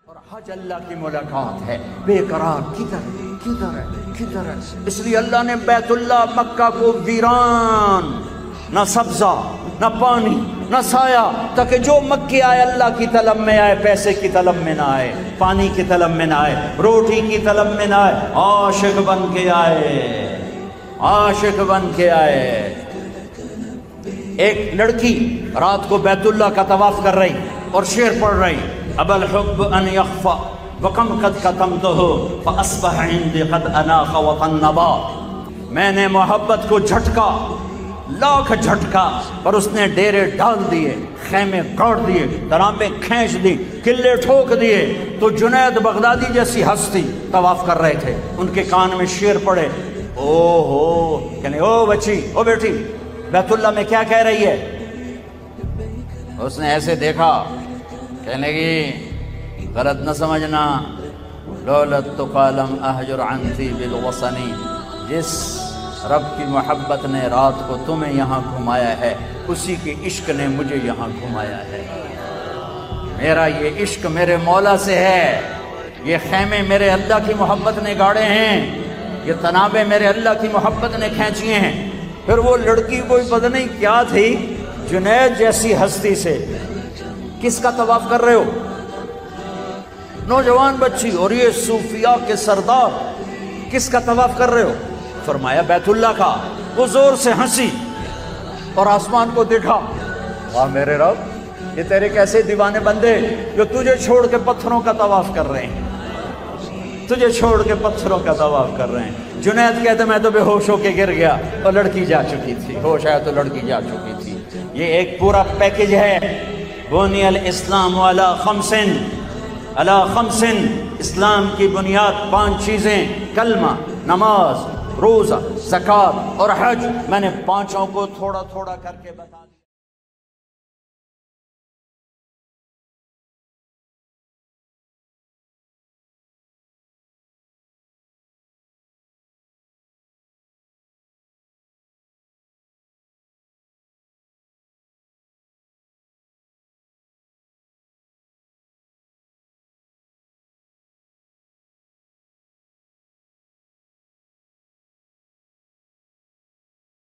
اور حج اللہ کی ملاقات ہے، بے قرار کدھر ہے، اس لیے اللہ نے بیت اللہ مکہ کو ویران، نہ سبزہ نہ پانی نہ سایہ، تاکہ جو مکے آئے اللہ کی طلب میں آئے، پیسے کی طلب میں نہ آئے، پانی کی طلب میں نہ آئے، روٹی کی طلب میں نہ آئے، عاشق بن کے آئے، عاشق بن کے آئے۔ ایک لڑکی رات کو بیت اللہ کا طواف کر رہی اور شعر پڑھ رہی، اب الحب ان یخفى وکم قد کتمتہ فاصبح عندی قد اناق وطنبا، میں نے محبت کو جھٹکا، لاکھ جھٹکا، پر اس نے ڈیرے ڈال دیے، خیمے گاڑ دیے، درامیں کھینچ دی، قلعے ٹھوک دیے۔ تو جنید بغدادی جیسی ہستی طواف کر رہے تھے، ان کے کان میں شعر پڑے، او ہو، کہنے او بچی، او بیٹی، بیت اللہ میں کیا کہہ رہی ہے؟ اس نے ایسے دیکھا، کہنے لگی غلط نہ سمجھنا، لولت تقالم احجر عنتی بالوصنی، جس رب کی محبت نے رات کو تمہیں یہاں گھمایا ہے، اسی کے عشق نے مجھے یہاں گھمایا ہے۔ میرا یہ عشق میرے مولا سے ہے، یہ خیمے میرے اللہ کی محبت نے گاڑے ہیں، یہ تنابیں میرے اللہ کی محبت نے کھینچیے ہیں۔ پھر وہ لڑکی کوئی پتہ نہیں کیا تھی، جنید جیسی ہستی سے کس کا طواف کر رہے ہو؟ نوجوان بچی، اور یہ صوفیاء کے سردار کس کا طواف کر رہے ہو؟ فرمایا بیت اللہ کا۔ وہ زور سے ہنسی اور آسمان کو دیکھا، واہ میرے رب، یہ تیرے کیسے دیوانے بندے جو تجھے چھوڑ کے پتھروں کا طواف کر رہے ہیں، تجھے چھوڑ کے پتھروں کا طواف کر رہے ہیں۔ جنید کہتے میں تو بے ہوش ہو کے گر گیا، اور لڑکی جا چکی تھی، ہوش آیا تو لڑکی جا چکی تھی۔ یہ ایک پورا پیکج ہے۔ بنی الاسلام علی خمسن، اسلام کی بنیاد 5 چیزیں، کلمہ، نماز، روزہ، زکوٰۃ اور حج۔ میں نے 5 کو تھوڑا تھوڑا کر کے بتا دیا۔